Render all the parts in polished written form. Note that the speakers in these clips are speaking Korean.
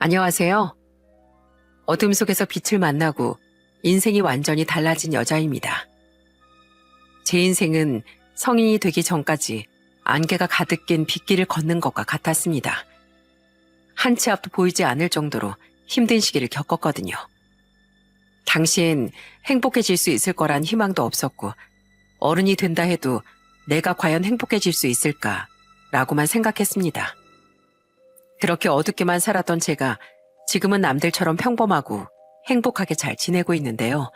안녕하세요. 어둠 속에서 빛을 만나고 인생이 완전히 달라진 여자입니다. 제 인생은 성인이 되기 전까지 안개가 가득 낀 빗길을 걷는 것과 같았습니다. 한 치 앞도 보이지 않을 정도로 힘든 시기를 겪었거든요. 당시엔 행복해질 수 있을 거란 희망도 없었고 어른이 된다 해도 내가 과연 행복해질 수 있을까라고만 생각했습니다. 그렇게 어둡게만 살았던 제가 지금은 남들처럼 평범하고 행복하게 잘 지내고 있는데요.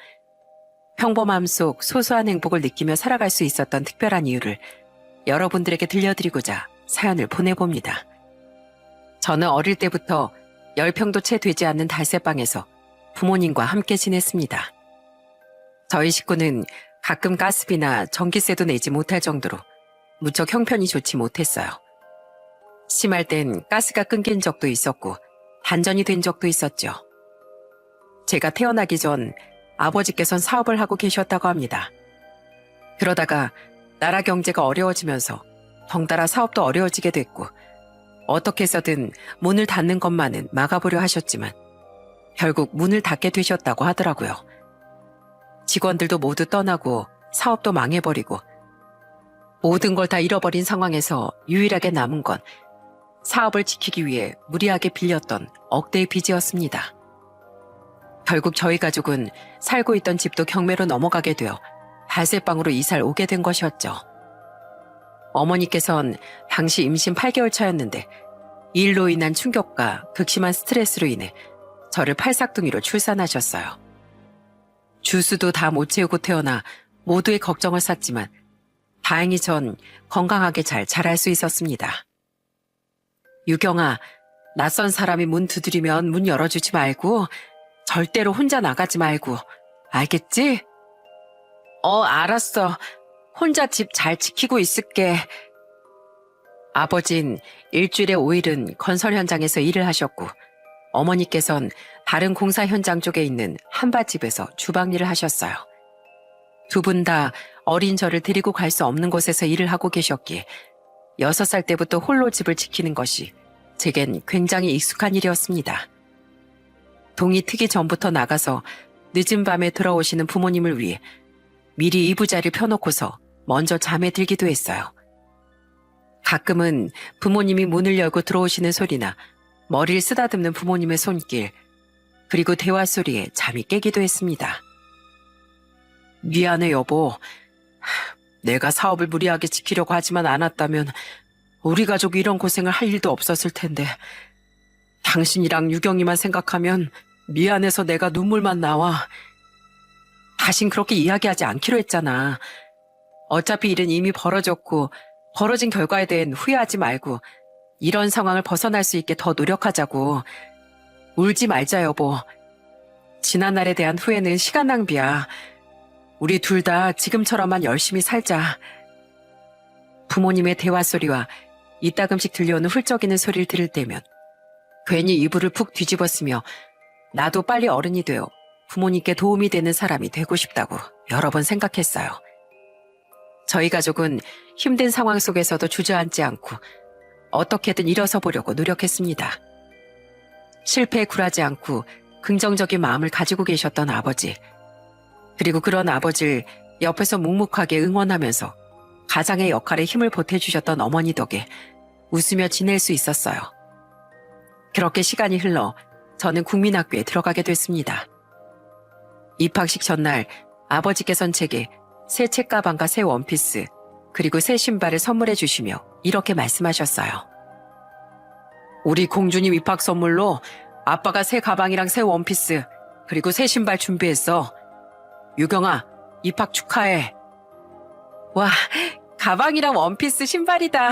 평범함 속 소소한 행복을 느끼며 살아갈 수 있었던 특별한 이유를 여러분들에게 들려드리고자 사연을 보내봅니다. 저는 어릴 때부터 10평도 채 되지 않는 달새방에서 부모님과 함께 지냈습니다. 저희 식구는 가끔 가스비나 전기세도 내지 못할 정도로 무척 형편이 좋지 못했어요. 심할 땐 가스가 끊긴 적도 있었고 단전이 된 적도 있었죠. 제가 태어나기 전 아버지께선 사업을 하고 계셨다고 합니다. 그러다가 나라 경제가 어려워지면서 덩달아 사업도 어려워지게 됐고 어떻게 해서든 문을 닫는 것만은 막아보려 하셨지만 결국 문을 닫게 되셨다고 하더라고요. 직원들도 모두 떠나고 사업도 망해버리고 모든 걸 다 잃어버린 상황에서 유일하게 남은 건 사업을 지키기 위해 무리하게 빌렸던 억대의 빚이었습니다. 결국 저희 가족은 살고 있던 집도 경매로 넘어가게 되어 달새방으로 이사를 오게 된 것이었죠. 어머니께선 당시 임신 8개월 차였는데 이 일로 인한 충격과 극심한 스트레스로 인해 저를 팔싹둥이로 출산하셨어요. 주수도 다 못 채우고 태어나 모두의 걱정을 샀지만 다행히 전 건강하게 잘 자랄 수 있었습니다. 유경아, 낯선 사람이 문 두드리면 문 열어주지 말고 절대로 혼자 나가지 말고 알겠지? 알았어. 혼자 집 잘 지키고 있을게. 아버진 일주일에 5일은 건설 현장에서 일을 하셨고 어머니께선 다른 공사 현장 쪽에 있는 한밭집에서 주방 일을 하셨어요. 두 분 다 어린 저를 데리고 갈 수 없는 곳에서 일을 하고 계셨기에 6살 때부터 홀로 집을 지키는 것이 제겐 굉장히 익숙한 일이었습니다. 동이 트기 전부터 나가서 늦은 밤에 돌아오시는 부모님을 위해 미리 이부자리를 펴놓고서 먼저 잠에 들기도 했어요. 가끔은 부모님이 문을 열고 들어오시는 소리나 머리를 쓰다듬는 부모님의 손길, 그리고 대화 소리에 잠이 깨기도 했습니다. 미안해 여보. 내가 사업을 무리하게 지키려고 하지만 않았다면 우리 가족이 이런 고생을 할 일도 없었을 텐데 당신이랑 유경이만 생각하면 미안해서 내가 눈물만 나와. 다신 그렇게 이야기하지 않기로 했잖아. 어차피 일은 이미 벌어졌고 벌어진 결과에 대한 후회하지 말고 이런 상황을 벗어날 수 있게 더 노력하자고. 울지 말자 여보. 지난날에 대한 후회는 시간 낭비야. 우리 둘 다 지금처럼만 열심히 살자. 부모님의 대화 소리와 이따금씩 들려오는 훌쩍이는 소리를 들을 때면 괜히 이불을 푹 뒤집었으며 나도 빨리 어른이 되어 부모님께 도움이 되는 사람이 되고 싶다고 여러 번 생각했어요. 저희 가족은 힘든 상황 속에서도 주저앉지 않고 어떻게든 일어서 보려고 노력했습니다. 실패에 굴하지 않고 긍정적인 마음을 가지고 계셨던 아버지, 그리고 그런 아버지를 옆에서 묵묵하게 응원하면서 가장의 역할에 힘을 보태주셨던 어머니 덕에 웃으며 지낼 수 있었어요. 그렇게 시간이 흘러 저는 국민학교에 들어가게 됐습니다. 입학식 전날 아버지께선 제게 새 책가방과 새 원피스, 그리고 새 신발을 선물해 주시며 이렇게 말씀하셨어요. 우리 공주님 입학 선물로 아빠가 새 가방이랑 새 원피스, 그리고 새 신발 준비했어. 유경아, 입학 축하해. 와, 가방이랑 원피스, 신발이다.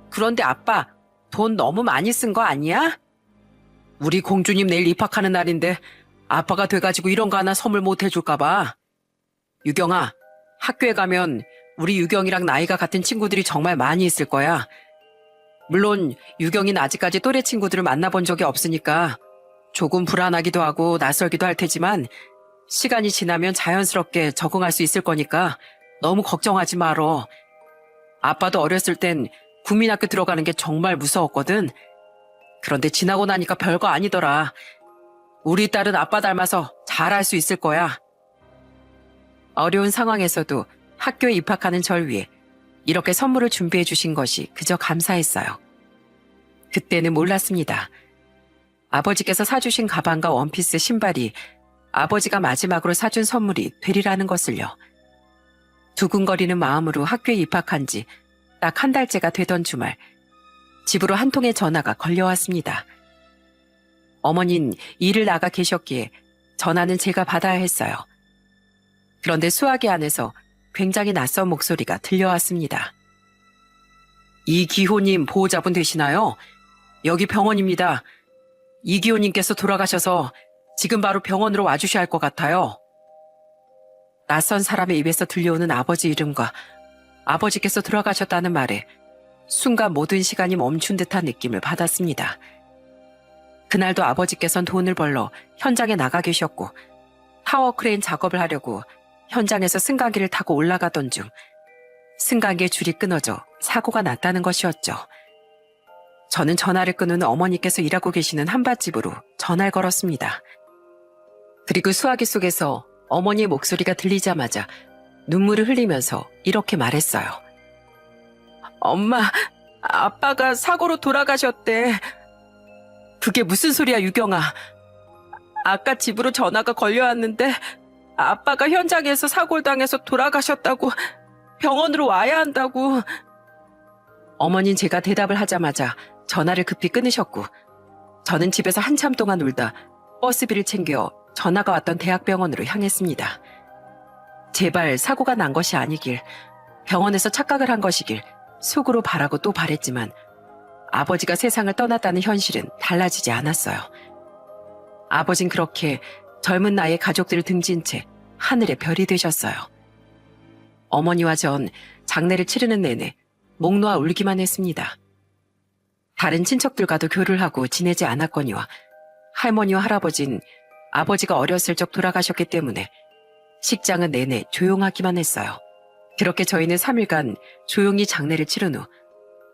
그런데 아빠, 돈 너무 많이 쓴 거 아니야? 우리 공주님 내일 입학하는 날인데 아빠가 돼가지고 이런 거 하나 선물 못 해줄까 봐. 유경아, 학교에 가면 우리 유경이랑 나이가 같은 친구들이 정말 많이 있을 거야. 물론 유경이는 아직까지 또래 친구들을 만나본 적이 없으니까 조금 불안하기도 하고 낯설기도 할 테지만 시간이 지나면 자연스럽게 적응할 수 있을 거니까 너무 걱정하지 말어. 아빠도 어렸을 땐 국민학교 들어가는 게 정말 무서웠거든. 그런데 지나고 나니까 별거 아니더라. 우리 딸은 아빠 닮아서 잘할 수 있을 거야. 어려운 상황에서도 학교에 입학하는 절 위해 이렇게 선물을 준비해 주신 것이 그저 감사했어요. 그때는 몰랐습니다. 아버지께서 사주신 가방과 원피스, 신발이 아버지가 마지막으로 사준 선물이 되리라는 것을요. 두근거리는 마음으로 학교에 입학한 지 딱 한 달째가 되던 주말, 집으로 한 통의 전화가 걸려왔습니다. 어머니는 일을 나가 계셨기에 전화는 제가 받아야 했어요. 그런데 수화기 안에서 굉장히 낯선 목소리가 들려왔습니다. 이기호님 보호자분 되시나요? 여기 병원입니다. 이기호님께서 돌아가셔서 지금 바로 병원으로 와주셔야 할 것 같아요. 낯선 사람의 입에서 들려오는 아버지 이름과 아버지께서 돌아가셨다는 말에 순간 모든 시간이 멈춘 듯한 느낌을 받았습니다. 그날도 아버지께서는 돈을 벌러 현장에 나가 계셨고 타워 크레인 작업을 하려고 현장에서 승강기를 타고 올라가던 중 승강기의 줄이 끊어져 사고가 났다는 것이었죠. 저는 전화를 끊은 어머니께서 일하고 계시는 한밭집으로 전화를 걸었습니다. 그리고 수화기 속에서 어머니의 목소리가 들리자마자 눈물을 흘리면서 이렇게 말했어요. 엄마, 아빠가 사고로 돌아가셨대. 그게 무슨 소리야, 유경아. 아까 집으로 전화가 걸려왔는데 아빠가 현장에서 사고를 당해서 돌아가셨다고, 병원으로 와야 한다고. 어머니는 제가 대답을 하자마자 전화를 급히 끊으셨고 저는 집에서 한참 동안 울다 버스비를 챙겨 전화가 왔던 대학병원으로 향했습니다. 제발 사고가 난 것이 아니길, 병원에서 착각을 한 것이길 속으로 바라고 또 바랬지만 아버지가 세상을 떠났다는 현실은 달라지지 않았어요. 아버진 그렇게 젊은 나이에 가족들을 등진 채 하늘의 별이 되셨어요. 어머니와 전 장례를 치르는 내내 목 놓아 울기만 했습니다. 다른 친척들과도 교류를 하고 지내지 않았거니와 할머니와 할아버진 아버지가 어렸을 적 돌아가셨기 때문에 식장은 내내 조용하기만 했어요. 그렇게 저희는 3일간 조용히 장례를 치른 후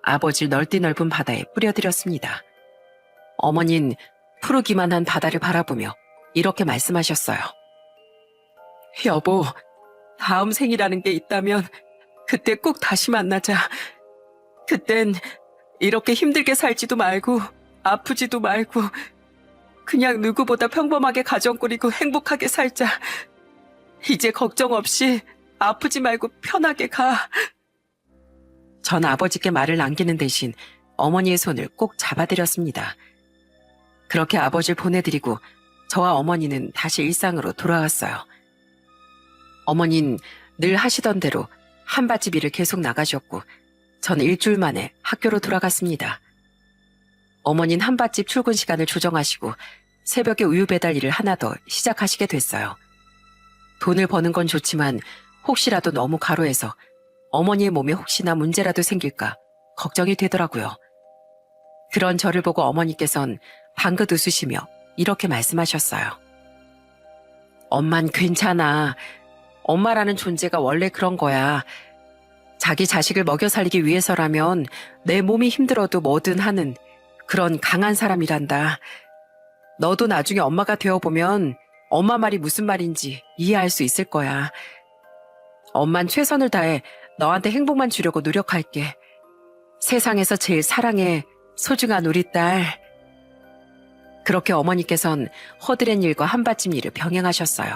아버지를 넓디 넓은 바다에 뿌려드렸습니다. 어머니는 푸르기만 한 바다를 바라보며 이렇게 말씀하셨어요. 여보, 다음 생이라는 게 있다면 그때 꼭 다시 만나자. 그땐 이렇게 힘들게 살지도 말고 아프지도 말고 그냥 누구보다 평범하게 가정 꾸리고 행복하게 살자. 이제 걱정 없이 아프지 말고 편하게 가. 전 아버지께 말을 남기는 대신 어머니의 손을 꼭 잡아드렸습니다. 그렇게 아버지를 보내드리고 저와 어머니는 다시 일상으로 돌아왔어요. 어머니는 늘 하시던 대로 한밭집 일을 계속 나가셨고 전 일주일 만에 학교로 돌아갔습니다. 어머니는 한밭집 출근 시간을 조정하시고 새벽에 우유 배달 일을 하나 더 시작하시게 됐어요. 돈을 버는 건 좋지만 혹시라도 너무 과로해서 어머니의 몸에 혹시나 문제라도 생길까 걱정이 되더라고요. 그런 저를 보고 어머니께선 방긋 웃으시며 이렇게 말씀하셨어요. 엄만 괜찮아. 엄마라는 존재가 원래 그런 거야. 자기 자식을 먹여 살리기 위해서라면 내 몸이 힘들어도 뭐든 하는 그런 강한 사람이란다. 너도 나중에 엄마가 되어보면 엄마 말이 무슨 말인지 이해할 수 있을 거야. 엄만 최선을 다해 너한테 행복만 주려고 노력할게. 세상에서 제일 사랑해, 소중한 우리 딸. 그렇게 어머니께선 허드렛 일과 한밭집 일을 병행하셨어요.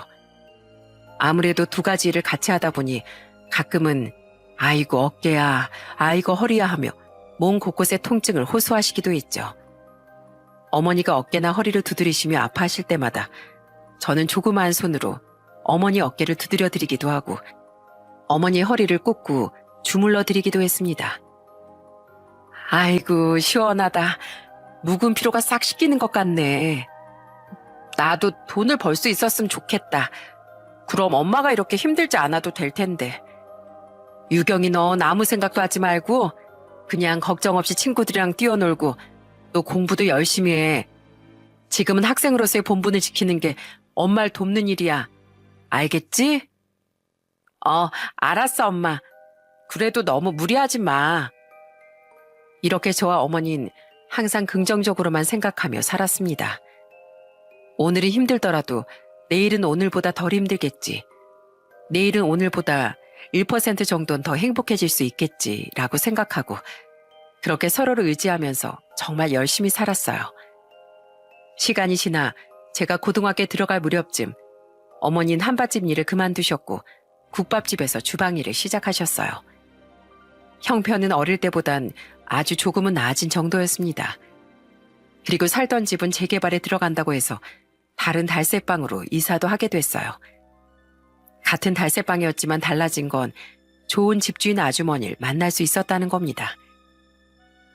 아무래도 두 가지 일을 같이 하다 보니 가끔은 아이고 어깨야, 아이고 허리야 하며 몸 곳곳의 통증을 호소하시기도 했죠. 어머니가 어깨나 허리를 두드리시며 아파하실 때마다 저는 조그마한 손으로 어머니 어깨를 두드려 드리기도 하고 어머니의 허리를 꽂고 주물러 드리기도 했습니다. 아이고 시원하다. 묵은 피로가 싹 씻기는 것 같네. 나도 돈을 벌 수 있었으면 좋겠다. 그럼 엄마가 이렇게 힘들지 않아도 될 텐데. 유경이 넌 아무 생각도 하지 말고 그냥 걱정 없이 친구들이랑 뛰어놀고 또 공부도 열심히 해. 지금은 학생으로서의 본분을 지키는 게 엄마를 돕는 일이야. 알겠지? 알았어 엄마. 그래도 너무 무리하지 마. 이렇게 저와 어머니는 항상 긍정적으로만 생각하며 살았습니다. 오늘이 힘들더라도 내일은 오늘보다 덜 힘들겠지. 내일은 오늘보다 1% 정도는 더 행복해질 수 있겠지라고 생각하고 그렇게 서로를 의지하면서 정말 열심히 살았어요. 시간이 지나 제가 고등학교에 들어갈 무렵쯤 어머니는 한밭집 일을 그만두셨고 국밥집에서 주방 일을 시작하셨어요. 형편은 어릴 때보단 아주 조금은 나아진 정도였습니다. 그리고 살던 집은 재개발에 들어간다고 해서 다른 달새방으로 이사도 하게 됐어요. 같은 달새방이었지만 달라진 건 좋은 집주인 아주머니를 만날 수 있었다는 겁니다.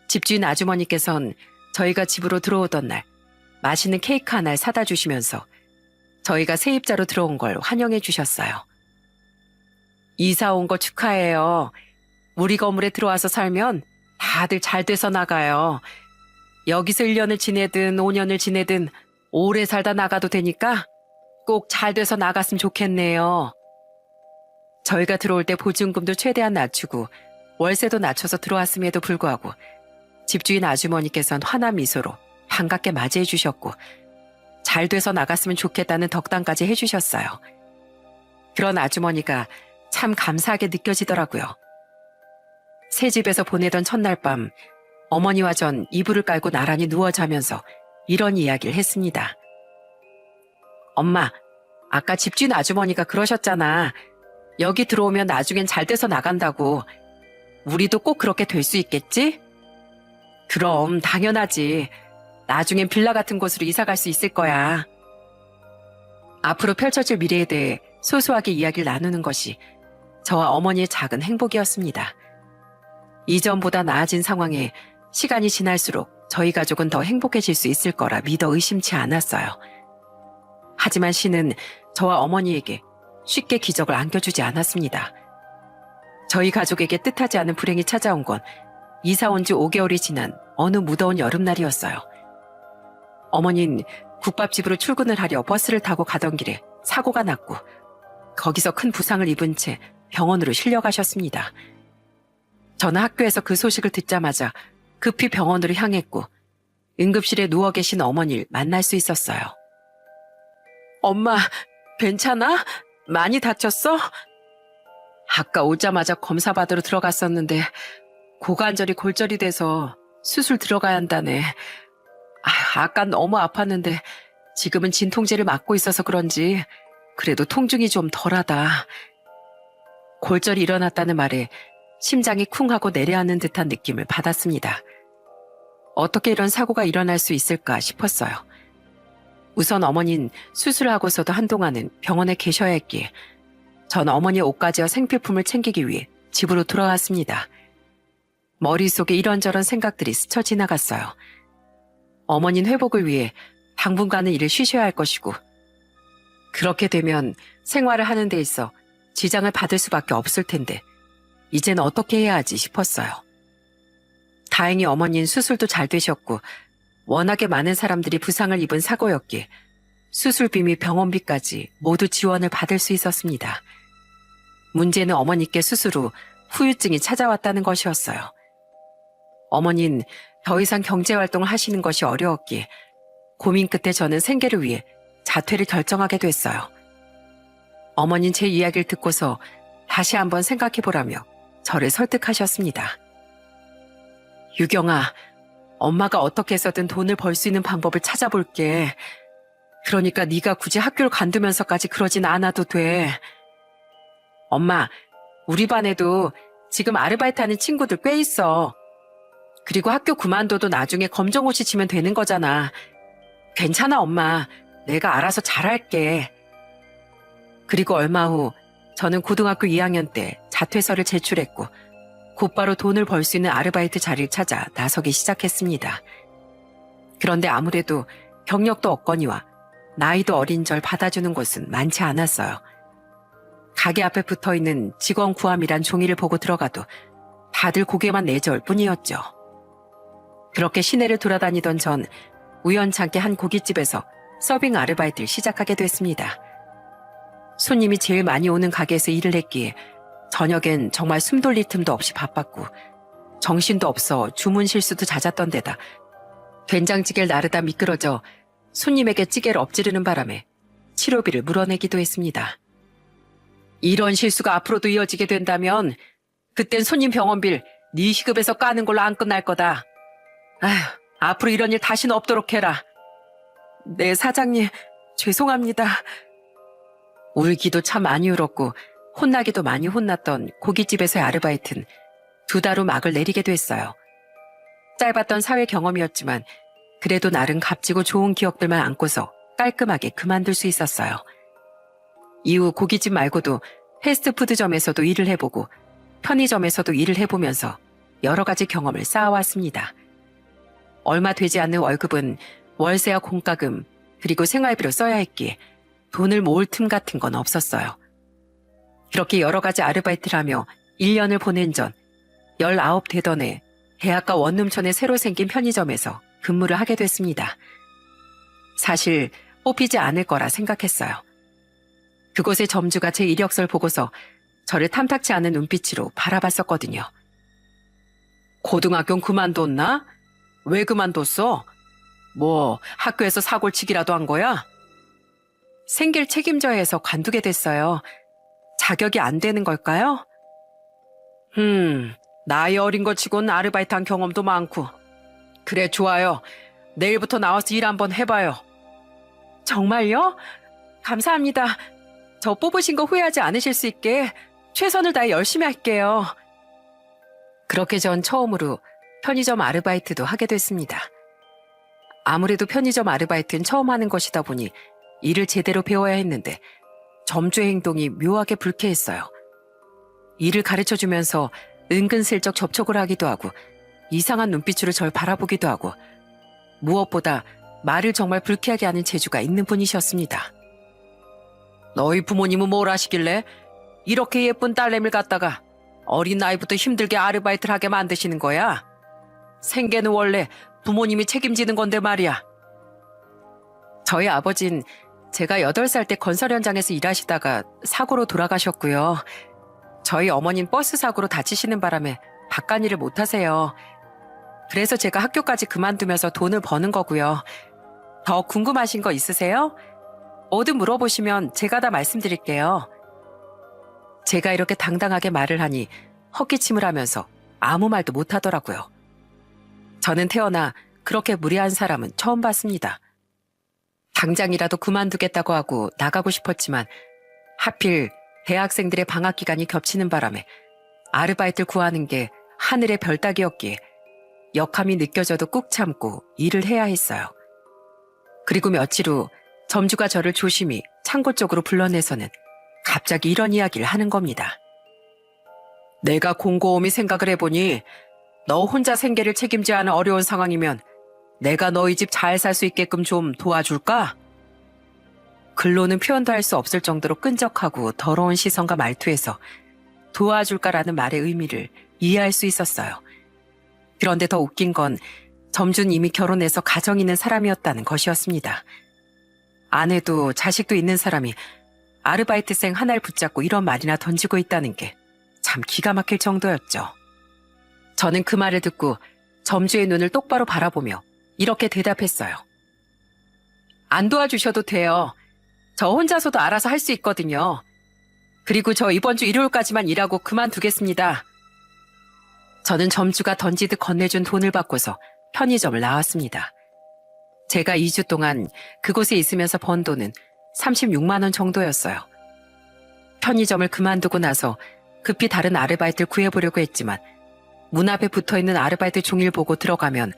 집주인 아주머니께선 저희가 집으로 들어오던 날 맛있는 케이크 하나를 사다 주시면서 저희가 세입자로 들어온 걸 환영해 주셨어요. 이사 온 거 축하해요. 우리 건물에 들어와서 살면 다들 잘 돼서 나가요. 여기서 1년을 지내든 5년을 지내든 오래 살다 나가도 되니까 꼭 잘 돼서 나갔으면 좋겠네요. 저희가 들어올 때 보증금도 최대한 낮추고 월세도 낮춰서 들어왔음에도 불구하고 집주인 아주머니께서는 환한 미소로 반갑게 맞이해 주셨고 잘 돼서 나갔으면 좋겠다는 덕담까지 해주셨어요. 그런 아주머니가 참 감사하게 느껴지더라고요. 새 집에서 보내던 첫날 밤 어머니와 전 이불을 깔고 나란히 누워 자면서 이런 이야기를 했습니다. 엄마, 아까 집주인 아주머니가 그러셨잖아. 여기 들어오면 나중엔 잘 돼서 나간다고. 우리도 꼭 그렇게 될 수 있겠지? 그럼 당연하지. 나중엔 빌라 같은 곳으로 이사 갈 수 있을 거야. 앞으로 펼쳐질 미래에 대해 소소하게 이야기를 나누는 것이 저와 어머니의 작은 행복이었습니다. 이전보다 나아진 상황에 시간이 지날수록 저희 가족은 더 행복해질 수 있을 거라 믿어 의심치 않았어요. 하지만 신은 저와 어머니에게 쉽게 기적을 안겨주지 않았습니다. 저희 가족에게 뜻하지 않은 불행이 찾아온 건 이사 온 지 5개월이 지난 어느 무더운 여름날이었어요. 어머니는 국밥집으로 출근을 하려 버스를 타고 가던 길에 사고가 났고 거기서 큰 부상을 입은 채 병원으로 실려가셨습니다. 저는 학교에서 그 소식을 듣자마자 급히 병원으로 향했고 응급실에 누워 계신 어머니를 만날 수 있었어요. 엄마, 괜찮아? 많이 다쳤어? 아까 오자마자 검사 받으러 들어갔었는데 고관절이 골절이 돼서 수술 들어가야 한다네. 아깐 너무 아팠는데 지금은 진통제를 맞고 있어서 그런지 그래도 통증이 좀 덜하다. 골절이 일어났다는 말에 심장이 쿵 하고 내려앉는 듯한 느낌을 받았습니다. 어떻게 이런 사고가 일어날 수 있을까 싶었어요. 우선 어머니는 수술을 하고서도 한동안은 병원에 계셔야 했기에 전 어머니의 옷가지와 생필품을 챙기기 위해 집으로 돌아왔습니다. 머릿속에 이런저런 생각들이 스쳐 지나갔어요. 어머니는 회복을 위해 당분간은 일을 쉬셔야 할 것이고 그렇게 되면 생활을 하는 데 있어 지장을 받을 수밖에 없을 텐데 이젠 어떻게 해야 하지 싶었어요. 다행히 어머니는 수술도 잘 되셨고 워낙에 많은 사람들이 부상을 입은 사고였기에 수술비 및 병원비까지 모두 지원을 받을 수 있었습니다. 문제는 어머니께 수술 후 후유증이 찾아왔다는 것이었어요. 어머니는 더 이상 경제활동을 하시는 것이 어려웠기에 고민 끝에 저는 생계를 위해 자퇴를 결정하게 됐어요. 어머니는 제 이야기를 듣고서 다시 한번 생각해보라며 저를 설득하셨습니다. 유경아, 엄마가 어떻게 해서든 돈을 벌 수 있는 방법을 찾아볼게. 그러니까 네가 굳이 학교를 관두면서까지 그러진 않아도 돼. 엄마, 우리 반에도 지금 아르바이트하는 친구들 꽤 있어. 그리고 학교 그만둬도 나중에 검정고시 치면 되는 거잖아. 괜찮아, 엄마. 내가 알아서 잘할게. 그리고 얼마 후 저는 고등학교 2학년 때 자퇴서를 제출했고 곧바로 돈을 벌 수 있는 아르바이트 자리를 찾아 나서기 시작했습니다. 그런데 아무래도 경력도 없거니와 나이도 어린절 받아주는 곳은 많지 않았어요. 가게 앞에 붙어있는 직원 구함이란 종이를 보고 들어가도 다들 고개만 내저을 뿐이었죠. 그렇게 시내를 돌아다니던 전 우연찮게 한 고깃집에서 서빙 아르바이트를 시작하게 됐습니다. 손님이 제일 많이 오는 가게에서 일을 했기에 저녁엔 정말 숨 돌릴 틈도 없이 바빴고 정신도 없어 주문 실수도 잦았던 데다 된장찌개를 나르다 미끄러져 손님에게 찌개를 엎지르는 바람에 치료비를 물어내기도 했습니다. 이런 실수가 앞으로도 이어지게 된다면 그땐 손님 병원비를 네 시급에서 까는 걸로 안 끝날 거다. 아휴, 앞으로 이런 일 다시는 없도록 해라. 네, 사장님, 죄송합니다. 울기도 참 많이 울었고 혼나기도 많이 혼났던 고깃집에서의 아르바이트는 2달 후 막을 내리게 됐어요. 짧았던 사회 경험이었지만 그래도 나름 값지고 좋은 기억들만 안고서 깔끔하게 그만둘 수 있었어요. 이후 고깃집 말고도 패스트푸드점에서도 일을 해보고 편의점에서도 일을 해보면서 여러 가지 경험을 쌓아왔습니다. 얼마 되지 않는 월급은 월세와 공과금 그리고 생활비로 써야 했기에 돈을 모을 틈 같은 건 없었어요. 그렇게 여러 가지 아르바이트를 하며 1년을 보낸 전 19 되던 해 대학가 원룸촌에 새로 생긴 편의점에서 근무를 하게 됐습니다. 사실 뽑히지 않을 거라 생각했어요. 그곳의 점주가 제 이력서를 보고서 저를 탐탁치 않은 눈빛으로 바라봤었거든요. 고등학교는 그만뒀나? 왜 그만뒀어? 뭐 학교에서 사골치기라도 한 거야? 생길 책임져야 해서 관두게 됐어요. 자격이 안 되는 걸까요? 나이 어린 거 치고는 아르바이트 한 경험도 많고. 그래, 좋아요. 내일부터 나와서 일 한번 해봐요. 정말요? 감사합니다. 저 뽑으신 거 후회하지 않으실 수 있게 최선을 다해 열심히 할게요. 그렇게 전 처음으로 편의점 아르바이트도 하게 됐습니다. 아무래도 편의점 아르바이트는 처음 하는 것이다 보니 일을 제대로 배워야 했는데 점주의 행동이 묘하게 불쾌했어요. 일을 가르쳐주면서 은근슬쩍 접촉을 하기도 하고 이상한 눈빛으로 절 바라보기도 하고 무엇보다 말을 정말 불쾌하게 하는 재주가 있는 분이셨습니다. 너희 부모님은 뭘 하시길래 이렇게 예쁜 딸내미를 갖다가 어린 나이부터 힘들게 아르바이트를 하게 만드시는 거야? 생계는 원래 부모님이 책임지는 건데 말이야. 저희 아버진 제가 8살 때 건설 현장에서 일하시다가 사고로 돌아가셨고요. 저희 어머니는 버스 사고로 다치시는 바람에 바깥일을 못하세요. 그래서 제가 학교까지 그만두면서 돈을 버는 거고요. 더 궁금하신 거 있으세요? 뭐든 물어보시면 제가 다 말씀드릴게요. 제가 이렇게 당당하게 말을 하니 헛기침을 하면서 아무 말도 못하더라고요. 저는 태어나 그렇게 무례한 사람은 처음 봤습니다. 당장이라도 그만두겠다고 하고 나가고 싶었지만 하필 대학생들의 방학 기간이 겹치는 바람에 아르바이트를 구하는 게 하늘의 별 따기였기에 역함이 느껴져도 꾹 참고 일을 해야 했어요. 그리고 며칠 후 점주가 저를 조심히 창고 쪽으로 불러내서는 갑자기 이런 이야기를 하는 겁니다. 내가 곰곰이 생각을 해보니 너 혼자 생계를 책임져야 하는 어려운 상황이면 내가 너희 집 잘 살 수 있게끔 좀 도와줄까? 글로는 표현도 할 수 없을 정도로 끈적하고 더러운 시선과 말투에서 도와줄까라는 말의 의미를 이해할 수 있었어요. 그런데 더 웃긴 건 점주는 이미 결혼해서 가정 있는 사람이었다는 것이었습니다. 아내도 자식도 있는 사람이 아르바이트생 하나를 붙잡고 이런 말이나 던지고 있다는 게 참 기가 막힐 정도였죠. 저는 그 말을 듣고 점주의 눈을 똑바로 바라보며 이렇게 대답했어요. 안 도와주셔도 돼요. 저 혼자서도 알아서 할 수 있거든요. 그리고 저 이번 주 일요일까지만 일하고 그만두겠습니다. 저는 점주가 던지듯 건네준 돈을 받고서 편의점을 나왔습니다. 제가 2주 동안 그곳에 있으면서 번 돈은 36만 원 정도였어요. 편의점을 그만두고 나서 급히 다른 아르바이트를 구해보려고 했지만 문 앞에 붙어있는 아르바이트 종이를 보고 들어가면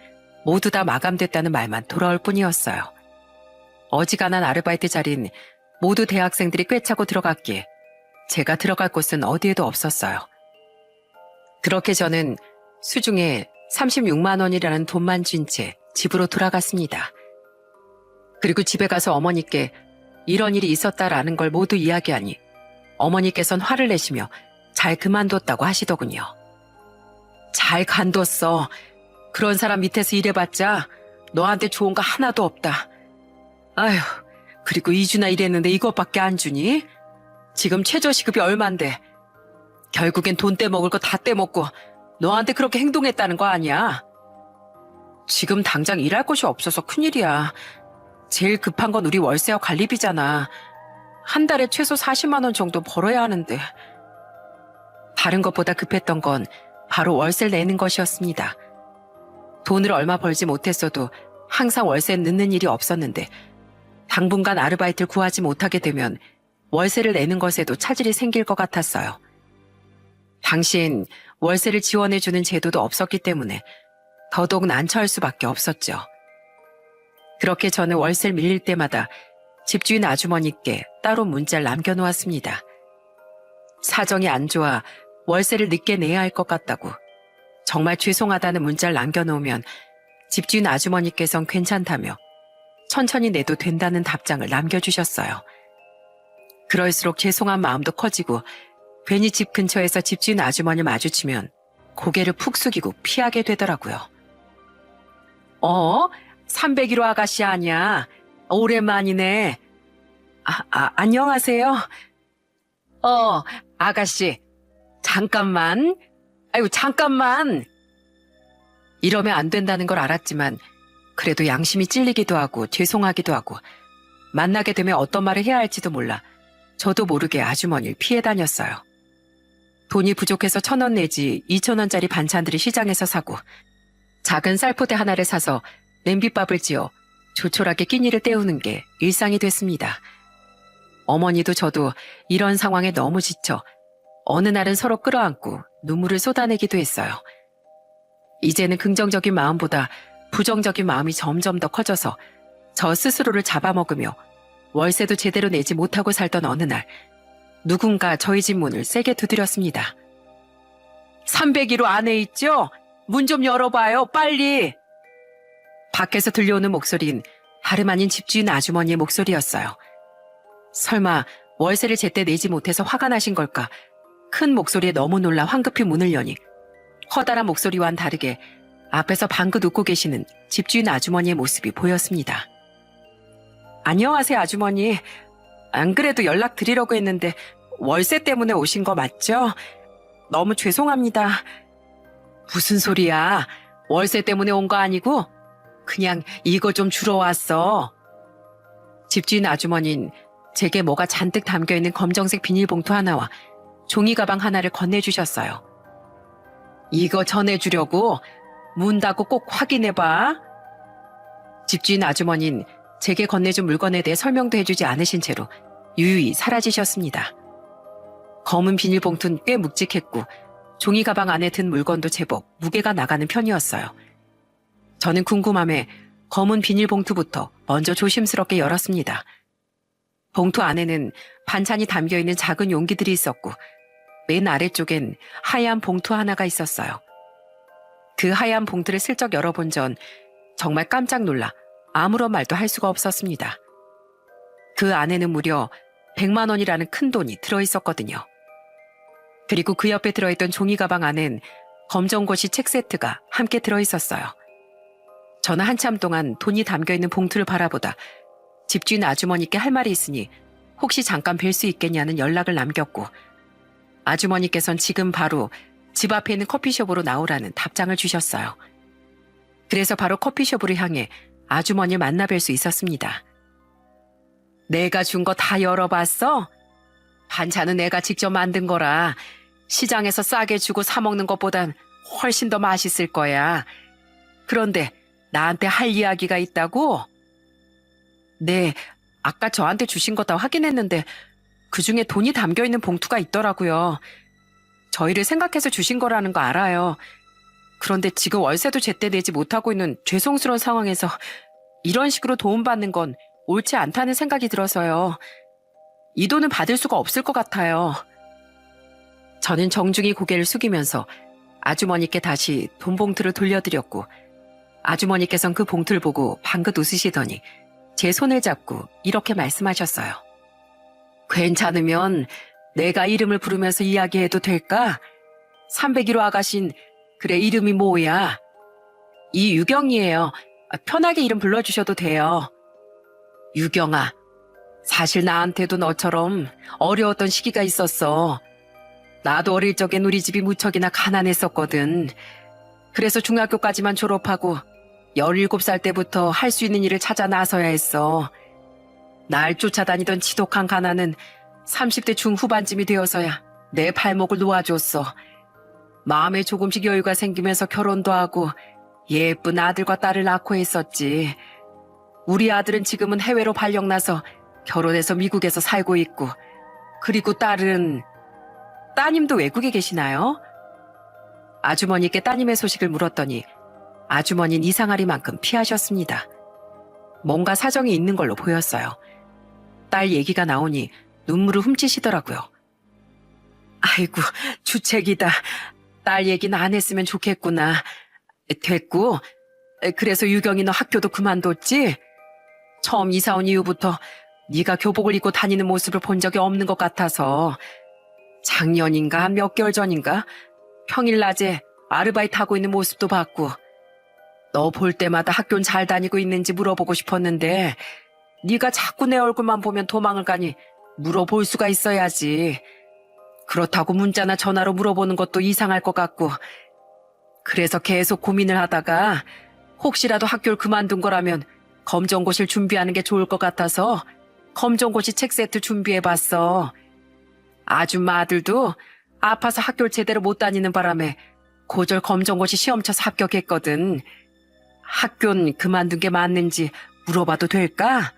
모두 다 마감됐다는 말만 돌아올 뿐이었어요. 어지간한 아르바이트 자리는 모두 대학생들이 꿰차고 들어갔기에 제가 들어갈 곳은 어디에도 없었어요. 그렇게 저는 수중에 36만 원이라는 돈만 쥔 채 집으로 돌아갔습니다. 그리고 집에 가서 어머니께 이런 일이 있었다라는 걸 모두 이야기하니 어머니께선 화를 내시며 잘 그만뒀다고 하시더군요. 잘 간뒀어. 그런 사람 밑에서 일해봤자 너한테 좋은 거 하나도 없다. 아휴, 그리고 2주나 일했는데 이것밖에 안 주니? 지금 최저시급이 얼만데. 결국엔 돈 떼먹을 거 다 떼먹고 너한테 그렇게 행동했다는 거 아니야? 지금 당장 일할 곳이 없어서 큰일이야. 제일 급한 건 우리 월세와 관리비잖아. 한 달에 최소 40만 원 정도 벌어야 하는데. 다른 것보다 급했던 건 바로 월세를 내는 것이었습니다. 돈을 얼마 벌지 못했어도 항상 월세 늦는 일이 없었는데 당분간 아르바이트를 구하지 못하게 되면 월세를 내는 것에도 차질이 생길 것 같았어요. 당시엔 월세를 지원해주는 제도도 없었기 때문에 더더욱 난처할 수밖에 없었죠. 그렇게 저는 월세를 밀릴 때마다 집주인 아주머니께 따로 문자를 남겨놓았습니다. 사정이 안 좋아 월세를 늦게 내야 할 것 같다고, 정말 죄송하다는 문자를 남겨놓으면 집주인 아주머니께선 괜찮다며 천천히 내도 된다는 답장을 남겨주셨어요. 그럴수록 죄송한 마음도 커지고 괜히 집 근처에서 집주인 아주머니 마주치면 고개를 푹 숙이고 피하게 되더라고요. 301호 아가씨 아니야? 오랜만이네. 안녕하세요. 아가씨. 잠깐만. 잠깐만. 이러면 안 된다는 걸 알았지만 그래도 양심이 찔리기도 하고 죄송하기도 하고 만나게 되면 어떤 말을 해야 할지도 몰라 저도 모르게 아주머니를 피해 다녔어요. 돈이 부족해서 1,000원 내지 2,000원짜리 반찬들을 시장에서 사고 작은 쌀포대 하나를 사서 냄비밥을 지어 조촐하게 끼니를 때우는 게 일상이 됐습니다. 어머니도 저도 이런 상황에 너무 지쳐 어느 날은 서로 끌어안고 눈물을 쏟아내기도 했어요. 이제는 긍정적인 마음보다 부정적인 마음이 점점 더 커져서 저 스스로를 잡아먹으며 월세도 제대로 내지 못하고 살던 어느 날 누군가 저희 집 문을 세게 두드렸습니다. 301호 안에 있죠? 문 좀 열어봐요, 빨리! 밖에서 들려오는 목소리는 다름 아닌 집주인 아주머니의 목소리였어요. 설마 월세를 제때 내지 못해서 화가 나신 걸까? 큰 목소리에 너무 놀라 황급히 문을 여니 커다란 목소리와는 다르게 앞에서 방긋 웃고 계시는 집주인 아주머니의 모습이 보였습니다. 안녕하세요, 아주머니. 안 그래도 연락드리려고 했는데 월세 때문에 오신 거 맞죠? 너무 죄송합니다. 무슨 소리야? 월세 때문에 온 거 아니고 그냥 이거 좀 주러 왔어. 집주인 아주머니는 제게 뭐가 잔뜩 담겨있는 검정색 비닐봉투 하나와 종이 가방 하나를 건네주셨어요. 이거 전해주려고? 문다고 꼭 확인해봐. 집주인 아주머니는 제게 건네준 물건에 대해 설명도 해주지 않으신 채로 유유히 사라지셨습니다. 검은 비닐봉투는 꽤 묵직했고 종이 가방 안에 든 물건도 제법 무게가 나가는 편이었어요. 저는 궁금함에 검은 비닐봉투부터 먼저 조심스럽게 열었습니다. 봉투 안에는 반찬이 담겨있는 작은 용기들이 있었고 맨 아래쪽엔 하얀 봉투 하나가 있었어요. 그 하얀 봉투를 슬쩍 열어본 전 정말 깜짝 놀라 아무런 말도 할 수가 없었습니다. 그 안에는 무려 100만 원이라는 큰 돈이 들어있었거든요. 그리고 그 옆에 들어있던 종이 가방 안엔 검정고시 책 세트가 함께 들어있었어요. 저는 한참 동안 돈이 담겨있는 봉투를 바라보다 집주인 아주머니께 할 말이 있으니 혹시 잠깐 뵐 수 있겠냐는 연락을 남겼고 아주머니께선 지금 바로 집 앞에 있는 커피숍으로 나오라는 답장을 주셨어요. 그래서 바로 커피숍으로 향해 아주머니를 만나 뵐 수 있었습니다. 내가 준 거 다 열어봤어? 반찬은 내가 직접 만든 거라 시장에서 싸게 주고 사 먹는 것보단 훨씬 더 맛있을 거야. 그런데 나한테 할 이야기가 있다고? 네, 아까 저한테 주신 거 다 확인했는데 그중에 돈이 담겨있는 봉투가 있더라고요. 저희를 생각해서 주신 거라는 거 알아요. 그런데 지금 월세도 제때 내지 못하고 있는 죄송스러운 상황에서 이런 식으로 도움받는 건 옳지 않다는 생각이 들어서요. 이 돈은 받을 수가 없을 것 같아요. 저는 정중히 고개를 숙이면서 아주머니께 다시 돈 봉투를 돌려드렸고 아주머니께선 그 봉투를 보고 방긋 웃으시더니 제 손을 잡고 이렇게 말씀하셨어요. 괜찮으면 내가 이름을 부르면서 이야기해도 될까? 301호 아가씨는 그래 이름이 뭐야? 이유경이에요. 편하게 이름 불러주셔도 돼요. 유경아, 사실 나한테도 너처럼 어려웠던 시기가 있었어. 나도 어릴 적엔 우리 집이 무척이나 가난했었거든. 그래서 중학교까지만 졸업하고 17살 때부터 할 수 있는 일을 찾아 나서야 했어. 날 쫓아다니던 지독한 가난은 30대 중후반쯤이 되어서야 내 발목을 놓아줬어. 마음에 조금씩 여유가 생기면서 결혼도 하고 예쁜 아들과 딸을 낳고 했었지. 우리 아들은 지금은 해외로 발령나서 결혼해서 미국에서 살고 있고, 그리고 딸은... 따님도 외국에 계시나요? 아주머니께 따님의 소식을 물었더니 아주머니는 이상하리만큼 피하셨습니다. 뭔가 사정이 있는 걸로 보였어요. 딸 얘기가 나오니 눈물을 훔치시더라고요. 아이고, 주책이다. 딸 얘기는 안 했으면 좋겠구나. 됐고, 그래서 유경이 너 학교도 그만뒀지? 처음 이사 온 이후부터 네가 교복을 입고 다니는 모습을 본 적이 없는 것 같아서 작년인가 몇 개월 전인가 평일 낮에 아르바이트 하고 있는 모습도 봤고, 너 볼 때마다 학교는 잘 다니고 있는지 물어보고 싶었는데 네가 자꾸 내 얼굴만 보면 도망을 가니 물어볼 수가 있어야지. 그렇다고 문자나 전화로 물어보는 것도 이상할 것 같고, 그래서 계속 고민을 하다가 혹시라도 학교를 그만둔 거라면 검정고시를 준비하는 게 좋을 것 같아서 검정고시 책 세트 준비해봤어. 아줌마 아들도 아파서 학교를 제대로 못 다니는 바람에 고졸 검정고시 시험 쳐서 합격했거든. 학교는 그만둔 게 맞는지 물어봐도 될까?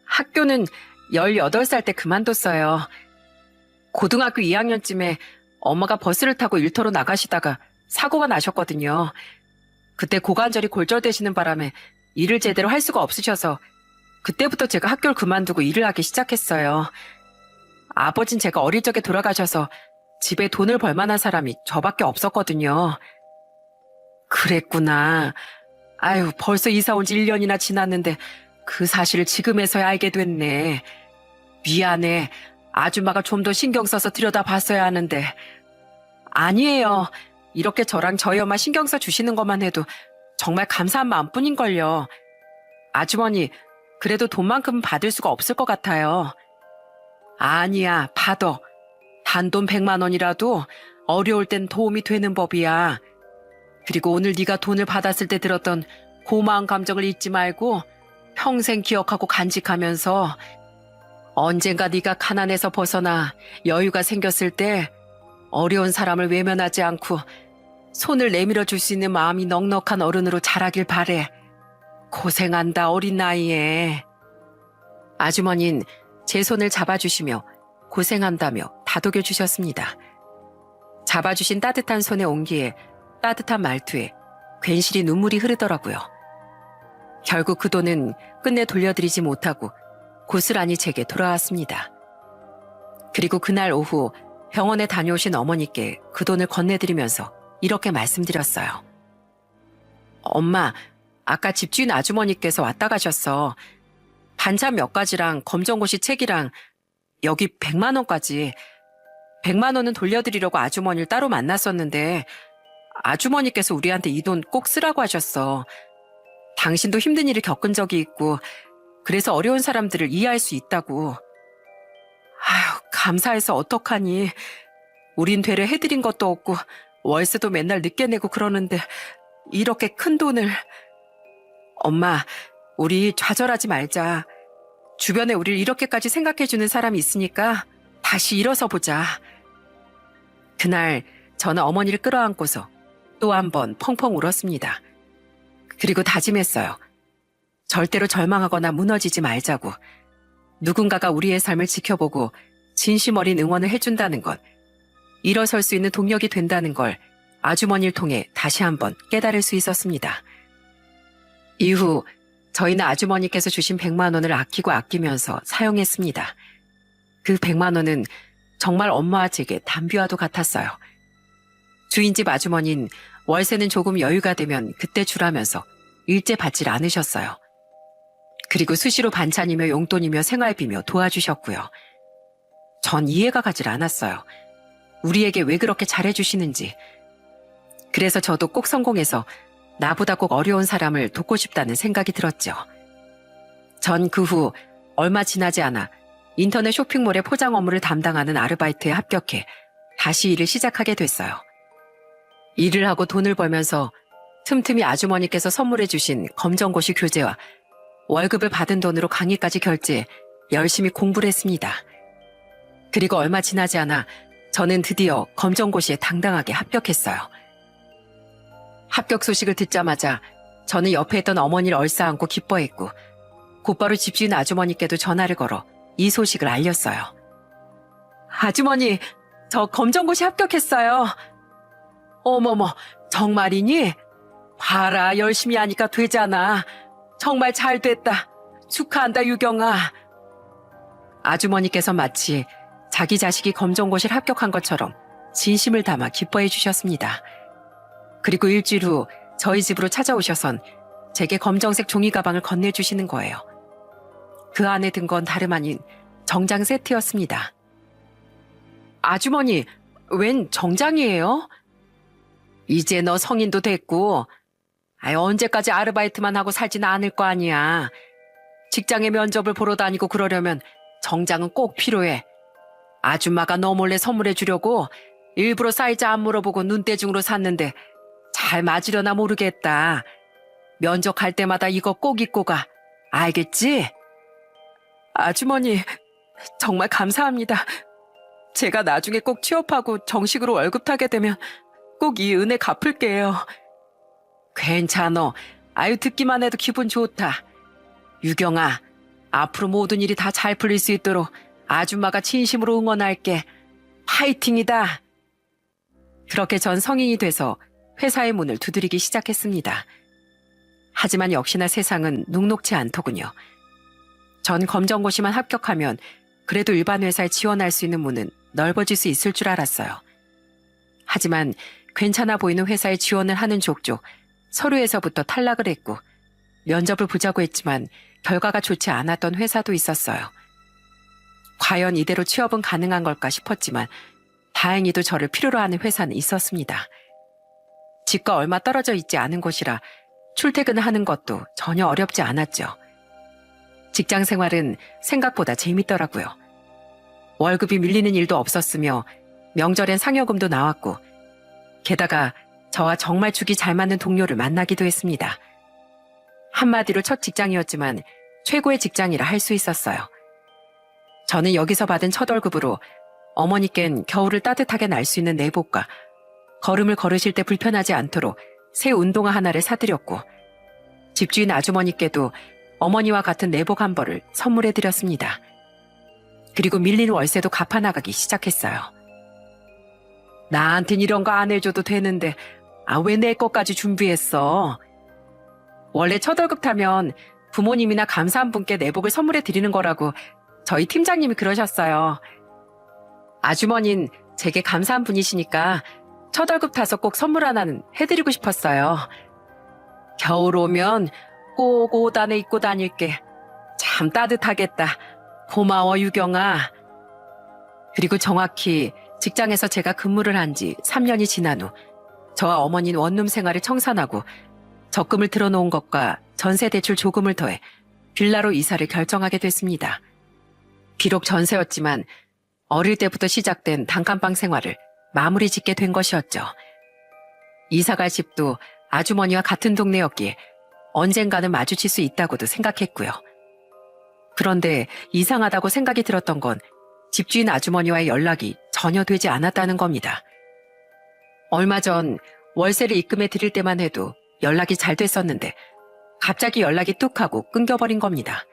학교는 18살 때 그만뒀어요. 고등학교 2학년쯤에 엄마가 버스를 타고 일터로 나가시다가 사고가 나셨거든요. 그때 고관절이 골절되시는 바람에 일을 제대로 할 수가 없으셔서 그때부터 제가 학교를 그만두고 일을 하기 시작했어요. 아버진 제가 어릴 적에 돌아가셔서 집에 돈을 벌 만한 사람이 저밖에 없었거든요. 그랬구나. 아유, 벌써 이사 온 지 1년이나 지났는데 그 사실을 지금에서야 알게 됐네. 미안해. 아줌마가 좀 더 신경 써서 들여다봤어야 하는데. 아니에요. 이렇게 저랑 저희 엄마 신경 써 주시는 것만 해도 정말 감사한 마음뿐인걸요. 아주머니, 그래도 돈만큼은 받을 수가 없을 것 같아요. 아니야, 받어. 단돈 100만 원이라도 어려울 땐 도움이 되는 법이야. 그리고 오늘 네가 돈을 받았을 때 들었던 고마운 감정을 잊지 말고 평생 기억하고 간직하면서 언젠가 네가 가난에서 벗어나 여유가 생겼을 때 어려운 사람을 외면하지 않고 손을 내밀어 줄 수 있는 마음이 넉넉한 어른으로 자라길 바래. 고생한다, 어린 나이에. 아주머니는 제 손을 잡아주시며 고생한다며 다독여 주셨습니다. 잡아주신 따뜻한 손의 온기에 따뜻한 말투에 괜시리 눈물이 흐르더라고요. 결국 그 돈은 끝내 돌려드리지 못하고 고스란히 제게 돌아왔습니다. 그리고 그날 오후 병원에 다녀오신 어머니께 그 돈을 건네드리면서 이렇게 말씀드렸어요. 엄마, 아까 집주인 아주머니께서 왔다 가셨어. 반찬 몇 가지랑 검정고시 책이랑 여기 100만 원까지. 100만 원은 돌려드리려고 아주머니를 따로 만났었는데 아주머니께서 우리한테 이 돈 꼭 쓰라고 하셨어. 당신도 힘든 일을 겪은 적이 있고 그래서 어려운 사람들을 이해할 수 있다고. 아휴, 감사해서 어떡하니. 우린 되려 해드린 것도 없고 월세도 맨날 늦게 내고 그러는데 이렇게 큰 돈을. 엄마, 우리 좌절하지 말자. 주변에 우리를 이렇게까지 생각해주는 사람이 있으니까 다시 일어서 보자. 그날 저는 어머니를 끌어안고서 또 한 번 펑펑 울었습니다. 그리고 다짐했어요. 절대로 절망하거나 무너지지 말자고. 누군가가 우리의 삶을 지켜보고 진심 어린 응원을 해준다는 것, 일어설 수 있는 동력이 된다는 걸 아주머니를 통해 다시 한번 깨달을 수 있었습니다. 이후 저희는 아주머니께서 주신 100만 원을 아끼고 아끼면서 사용했습니다. 그 100만 원은 정말 엄마와 제게 담비와도 같았어요. 주인집 아주머니는 월세는 조금 여유가 되면 그때 주라면서 일제 받질 않으셨어요. 그리고 수시로 반찬이며 용돈이며 생활비며 도와주셨고요. 전 이해가 가질 않았어요. 우리에게 왜 그렇게 잘해주시는지. 그래서 저도 꼭 성공해서 나보다 꼭 어려운 사람을 돕고 싶다는 생각이 들었죠. 전 그 후 얼마 지나지 않아 인터넷 쇼핑몰의 포장 업무를 담당하는 아르바이트에 합격해 다시 일을 시작하게 됐어요. 일을 하고 돈을 벌면서 틈틈이 아주머니께서 선물해 주신 검정고시 교재와 월급을 받은 돈으로 강의까지 결제해 열심히 공부를 했습니다. 그리고 얼마 지나지 않아 저는 드디어 검정고시에 당당하게 합격했어요. 합격 소식을 듣자마자 저는 옆에 있던 어머니를 얼싸안고 기뻐했고 곧바로 집주인 아주머니께도 전화를 걸어 이 소식을 알렸어요. 아주머니, 저 검정고시 합격했어요. 어머머, 정말이니? 봐라, 열심히 하니까 되잖아. 정말 잘 됐다. 축하한다, 유경아. 아주머니께서 마치 자기 자식이 검정고시를 합격한 것처럼 진심을 담아 기뻐해 주셨습니다. 그리고 일주일 후 저희 집으로 찾아오셔선 제게 검정색 종이 가방을 건네주시는 거예요. 그 안에 든 건 다름 아닌 정장 세트였습니다. 아주머니, 웬 정장이에요? 이제 너 성인도 됐고 언제까지 아르바이트만 하고 살지는 않을 거 아니야. 직장에 면접을 보러 다니고 그러려면 정장은 꼭 필요해. 아줌마가 너 몰래 선물해 주려고 일부러 사이즈 안 물어보고 눈대중으로 샀는데 잘 맞으려나 모르겠다. 면접 갈 때마다 이거 꼭 입고 가. 알겠지? 아주머니, 정말 감사합니다. 제가 나중에 꼭 취업하고 정식으로 월급 타게 되면 꼭 이 은혜 갚을게요. 괜찮어. 아유, 듣기만 해도 기분 좋다. 유경아, 앞으로 모든 일이 다 잘 풀릴 수 있도록 아줌마가 진심으로 응원할게. 파이팅이다. 그렇게 전 성인이 돼서 회사의 문을 두드리기 시작했습니다. 하지만 역시나 세상은 녹록지 않더군요. 전 검정고시만 합격하면 그래도 일반 회사에 지원할 수 있는 문은 넓어질 수 있을 줄 알았어요. 하지만 괜찮아 보이는 회사에 지원을 하는 족족 서류에서부터 탈락을 했고 면접을 보자고 했지만 결과가 좋지 않았던 회사도 있었어요. 과연 이대로 취업은 가능한 걸까 싶었지만 다행히도 저를 필요로 하는 회사는 있었습니다. 집과 얼마 떨어져 있지 않은 곳이라 출퇴근을 하는 것도 전혀 어렵지 않았죠. 직장 생활은 생각보다 재밌더라고요. 월급이 밀리는 일도 없었으며 명절엔 상여금도 나왔고 게다가 저와 정말 죽이 잘 맞는 동료를 만나기도 했습니다. 한마디로 첫 직장이었지만 최고의 직장이라 할 수 있었어요. 저는 여기서 받은 첫 월급으로 어머니께는 겨울을 따뜻하게 날 수 있는 내복과 걸음을 걸으실 때 불편하지 않도록 새 운동화 하나를 사드렸고 집주인 아주머니께도 어머니와 같은 내복 한 벌을 선물해드렸습니다. 그리고 밀린 월세도 갚아나가기 시작했어요. 나한텐 이런 거 안 해줘도 되는데 왜 내 것까지 준비했어? 원래 첫 월급 타면 부모님이나 감사한 분께 내복을 선물해드리는 거라고 저희 팀장님이 그러셨어요. 아주머니는 제게 감사한 분이시니까 첫 월급 타서 꼭 선물 하나는 해드리고 싶었어요. 겨울 오면 꼭 옷 안에 입고 다닐게. 참 따뜻하겠다. 고마워, 유경아. 그리고 정확히 직장에서 제가 근무를 한 지 3년이 지난 후 저와 어머니는 원룸 생활을 청산하고 적금을 들어놓은 것과 전세 대출 조금을 더해 빌라로 이사를 결정하게 됐습니다. 비록 전세였지만 어릴 때부터 시작된 단칸방 생활을 마무리 짓게 된 것이었죠. 이사갈 집도 아주머니와 같은 동네였기에 언젠가는 마주칠 수 있다고도 생각했고요. 그런데 이상하다고 생각이 들었던 건 집주인 아주머니와의 연락이 전혀 되지 않았다는 겁니다. 얼마 전 월세를 입금해 드릴 때만 해도 연락이 잘 됐었는데 갑자기 연락이 뚝 하고 끊겨버린 겁니다.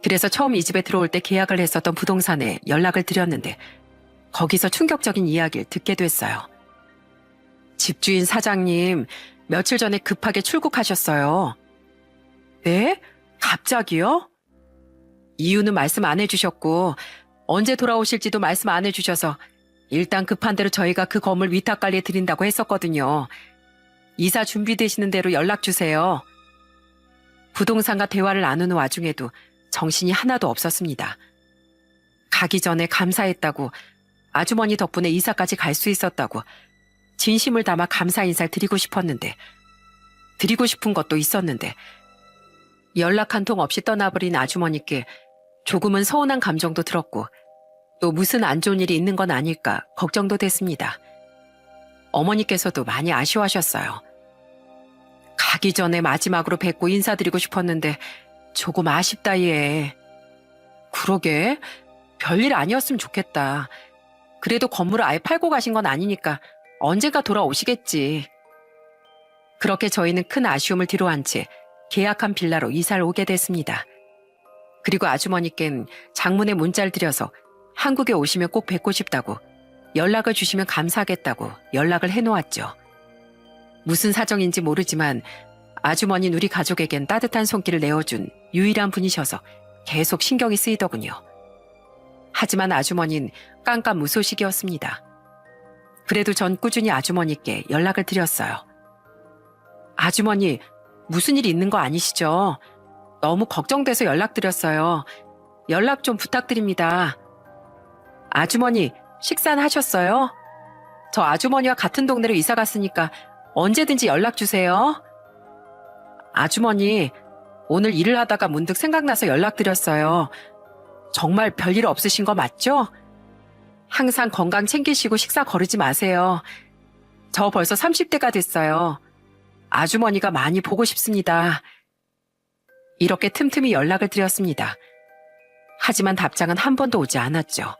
그래서 처음 이 집에 들어올 때 계약을 했었던 부동산에 연락을 드렸는데 거기서 충격적인 이야기를 듣게 됐어요. 집주인 사장님, 며칠 전에 급하게 출국하셨어요. 네? 갑자기요? 이유는 말씀 안 해주셨고 언제 돌아오실지도 말씀 안 해주셔서 일단 급한 대로 저희가 그 건물 위탁 관리해 드린다고 했었거든요. 이사 준비되시는 대로 연락 주세요. 부동산과 대화를 나누는 와중에도 정신이 하나도 없었습니다. 가기 전에 감사했다고, 아주머니 덕분에 이사까지 갈 수 있었다고 진심을 담아 감사 인사를 드리고 싶었는데, 드리고 싶은 것도 있었는데 연락 한 통 없이 떠나버린 아주머니께 조금은 서운한 감정도 들었고 또 무슨 안 좋은 일이 있는 건 아닐까 걱정도 됐습니다. 어머니께서도 많이 아쉬워하셨어요. 가기 전에 마지막으로 뵙고 인사드리고 싶었는데 조금 아쉽다 얘. 그러게. 별일 아니었으면 좋겠다. 그래도 건물을 아예 팔고 가신 건 아니니까 언젠가 돌아오시겠지. 그렇게 저희는 큰 아쉬움을 뒤로한 채 계약한 빌라로 이사를 오게 됐습니다. 그리고 아주머니께는 장문의 문자를 드려서 한국에 오시면 꼭 뵙고 싶다고, 연락을 주시면 감사하겠다고 연락을 해놓았죠. 무슨 사정인지 모르지만 아주머니는 우리 가족에겐 따뜻한 손길을 내어준 유일한 분이셔서 계속 신경이 쓰이더군요. 하지만 아주머니는 깜깜무소식이었습니다. 그래도 전 꾸준히 아주머니께 연락을 드렸어요. 아주머니, 무슨 일 있는 거 아니시죠? 너무 걱정돼서 연락드렸어요. 연락 좀 부탁드립니다. 아주머니, 식사는 하셨어요? 저 아주머니와 같은 동네로 이사 갔으니까 언제든지 연락 주세요. 아주머니, 오늘 일을 하다가 문득 생각나서 연락드렸어요. 정말 별일 없으신 거 맞죠? 항상 건강 챙기시고 식사 거르지 마세요. 저 벌써 30대가 됐어요. 아주머니가 많이 보고 싶습니다. 이렇게 틈틈이 연락을 드렸습니다. 하지만 답장은 한 번도 오지 않았죠.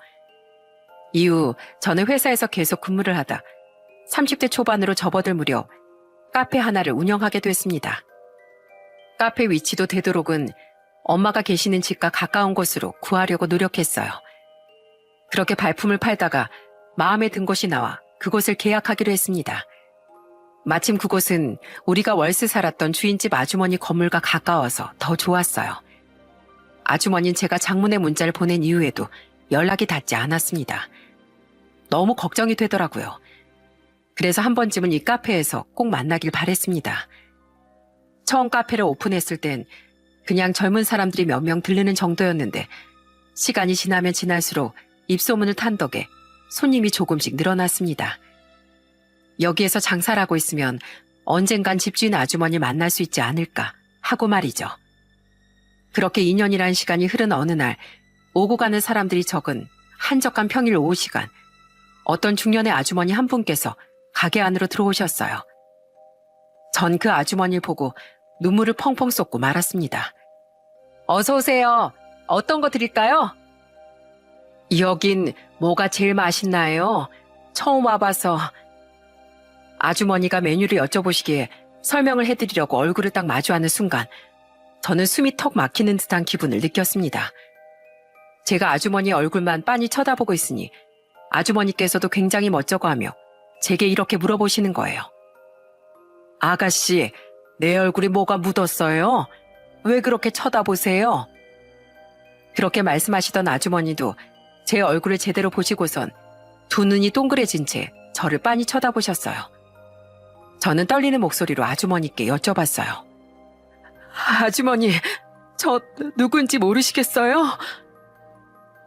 이후 저는 회사에서 계속 근무를 하다 30대 초반으로 접어들 무렵 카페 하나를 운영하게 됐습니다. 카페 위치도 되도록은 엄마가 계시는 집과 가까운 곳으로 구하려고 노력했어요. 그렇게 발품을 팔다가 마음에 든 곳이 나와 그곳을 계약하기로 했습니다. 마침 그곳은 우리가 월세 살았던 주인집 아주머니 건물과 가까워서 더 좋았어요. 아주머니는 제가 장문의 문자를 보낸 이후에도 연락이 닿지 않았습니다. 너무 걱정이 되더라고요. 그래서 한 번쯤은 이 카페에서 꼭 만나길 바랬습니다. 처음 카페를 오픈했을 땐 그냥 젊은 사람들이 몇 명 들르는 정도였는데 시간이 지나면 지날수록 입소문을 탄 덕에 손님이 조금씩 늘어났습니다. 여기에서 장사를 하고 있으면 언젠간 집주인 아주머니 만날 수 있지 않을까 하고 말이죠. 그렇게 2년이라는 시간이 흐른 어느 날 오고 가는 사람들이 적은 한적한 평일 오후 시간, 어떤 중년의 아주머니 한 분께서 가게 안으로 들어오셨어요. 전 그 아주머니를 보고 눈물을 펑펑 쏟고 말았습니다. 어서 오세요. 어떤 거 드릴까요? 여긴 뭐가 제일 맛있나요? 처음 와봐서. 아주머니가 메뉴를 여쭤보시기에 설명을 해드리려고 얼굴을 딱 마주하는 순간 저는 숨이 턱 막히는 듯한 기분을 느꼈습니다. 제가 아주머니의 얼굴만 빤히 쳐다보고 있으니 아주머니께서도 굉장히 멋쩍어하며 제게 이렇게 물어보시는 거예요. 아가씨, 내 얼굴에 뭐가 묻었어요? 왜 그렇게 쳐다보세요? 그렇게 말씀하시던 아주머니도 제 얼굴을 제대로 보시고선 두 눈이 동그래진 채 저를 빤히 쳐다보셨어요. 저는 떨리는 목소리로 아주머니께 여쭤봤어요. 아주머니, 저 누군지 모르시겠어요?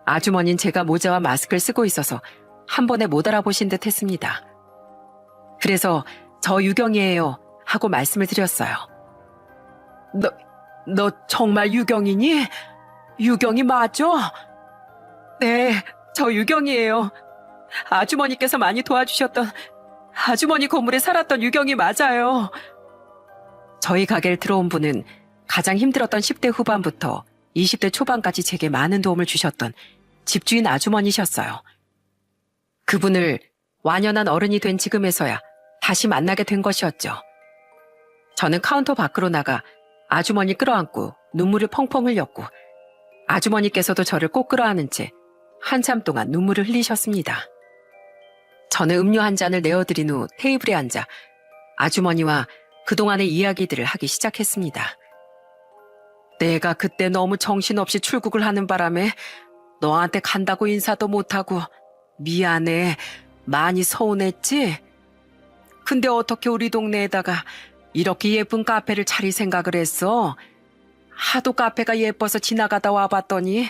아주머니는 제가 모자와 마스크를 쓰고 있어서 한 번에 못 알아보신 듯 했습니다. 그래서 저 유경이에요 하고 말씀을 드렸어요. 너 정말 유경이니? 유경이 맞아? 네, 저 유경이에요. 아주머니께서 많이 도와주셨던 아주머니 건물에 살았던 유경이 맞아요. 저희 가게를 들어온 분은 가장 힘들었던 10대 후반부터 20대 초반까지 제게 많은 도움을 주셨던 집주인 아주머니셨어요. 그분을 완연한 어른이 된 지금에서야 다시 만나게 된 것이었죠. 저는 카운터 밖으로 나가 아주머니 끌어안고 눈물을 펑펑 흘렸고 아주머니께서도 저를 꼭 끌어안은 채 한참 동안 눈물을 흘리셨습니다. 저는 음료 한 잔을 내어드린 후 테이블에 앉아 아주머니와 그동안의 이야기들을 하기 시작했습니다. 내가 그때 너무 정신없이 출국을 하는 바람에 너한테 간다고 인사도 못하고 미안해. 많이 서운했지? 근데 어떻게 우리 동네에다가 이렇게 예쁜 카페를 차릴 생각을 했어? 하도 카페가 예뻐서 지나가다 와봤더니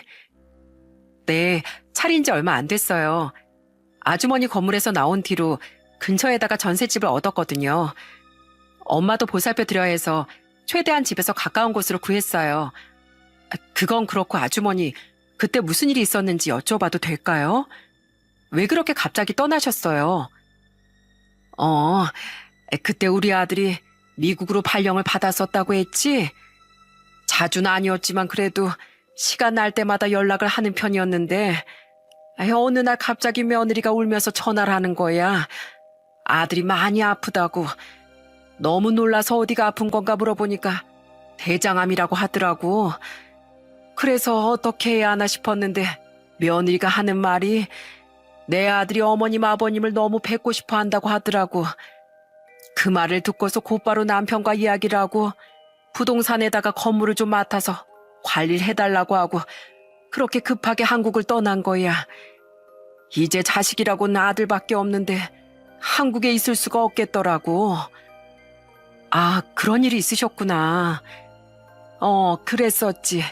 네, 차린 지 얼마 안 됐어요. 아주머니 건물에서 나온 뒤로 근처에다가 전셋집을 얻었거든요. 엄마도 보살펴 드려야 해서 최대한 집에서 가까운 곳으로 구했어요. 그건 그렇고 아주머니, 그때 무슨 일이 있었는지 여쭤봐도 될까요? 왜 그렇게 갑자기 떠나셨어요? 그때 우리 아들이 미국으로 발령을 받았었다고 했지? 자주는 아니었지만 그래도 시간 날 때마다 연락을 하는 편이었는데 어느 날 갑자기 며느리가 울면서 전화를 하는 거야. 아들이 많이 아프다고. 너무 놀라서 어디가 아픈 건가 물어보니까 대장암이라고 하더라고. 그래서 어떻게 해야 하나 싶었는데 며느리가 하는 말이 내 아들이 어머님 아버님을 너무 뵙고 싶어 한다고 하더라고. 그 말을 듣고서 곧바로 남편과 이야기를 하고 부동산에다가 건물을 좀 맡아서 관리를 해달라고 하고 그렇게 급하게 한국을 떠난 거야. 이제 자식이라고는 아들밖에 없는데 한국에 있을 수가 없겠더라고. 아, 그런 일이 있으셨구나. 그랬었지.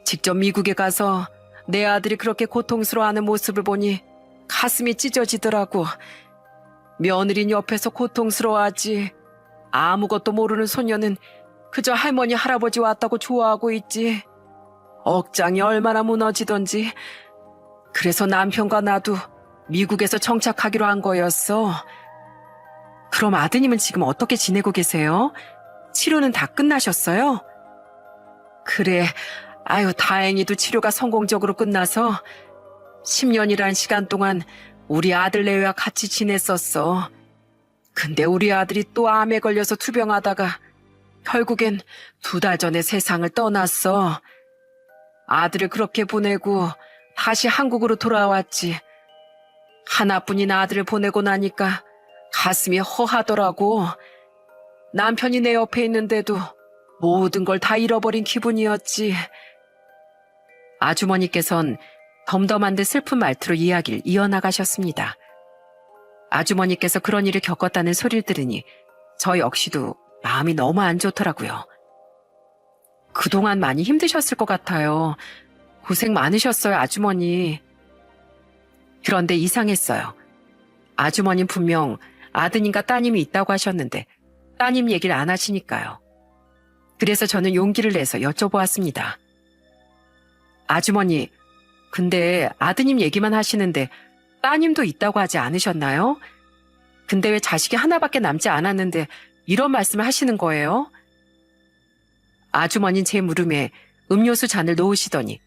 직접 미국에 가서 내 아들이 그렇게 고통스러워하는 모습을 보니 가슴이 찢어지더라고. 며느린 옆에서 고통스러워하지. 아무것도 모르는 소녀는 그저 할머니 할아버지 왔다고 좋아하고 있지. 억장이 얼마나 무너지던지. 그래서 남편과 나도 미국에서 정착하기로 한 거였어. 그럼 아드님은 지금 어떻게 지내고 계세요? 치료는 다 끝나셨어요? 그래, 아유 다행히도 치료가 성공적으로 끝나서 10년이란 시간 동안 우리 아들 내외와 같이 지냈었어. 근데 우리 아들이 또 암에 걸려서 투병하다가 결국엔 2달 전에 세상을 떠났어. 아들을 그렇게 보내고 다시 한국으로 돌아왔지. 하나뿐인 아들을 보내고 나니까 가슴이 허하더라고. 남편이 내 옆에 있는데도 모든 걸 다 잃어버린 기분이었지. 아주머니께선 덤덤한 듯 슬픈 말투로 이야기를 이어나가셨습니다. 아주머니께서 그런 일을 겪었다는 소리를 들으니 저 역시도 마음이 너무 안 좋더라고요. 그동안 많이 힘드셨을 것 같아요. 고생 많으셨어요, 아주머니. 그런데 이상했어요. 아주머님 분명 아드님과 따님이 있다고 하셨는데 따님 얘기를 안 하시니까요. 그래서 저는 용기를 내서 여쭤보았습니다. 아주머니, 근데 아드님 얘기만 하시는데 따님도 있다고 하지 않으셨나요? 근데 왜 자식이 하나밖에 남지 않았는데 이런 말씀을 하시는 거예요? 아주머니는 제 물음에 음료수 잔을 놓으시더니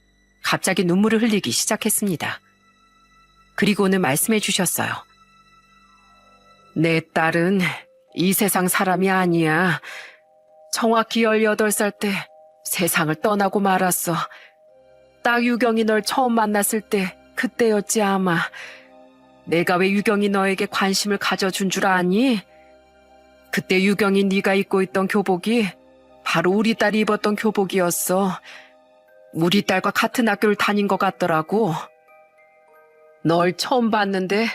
갑자기 눈물을 흘리기 시작했습니다. 그리고는 말씀해 주셨어요. 내 딸은 이 세상 사람이 아니야. 정확히 18살 때 세상을 떠나고 말았어. 딱 유경이 널 처음 만났을 때 그때였지 아마. 내가 왜 유경이 너에게 관심을 가져준 줄 아니? 그때 유경이 네가 입고 있던 교복이 바로 우리 딸이 입었던 교복이었어. 우리 딸과 같은 학교를 다닌 것 같더라고. 널 처음 봤는데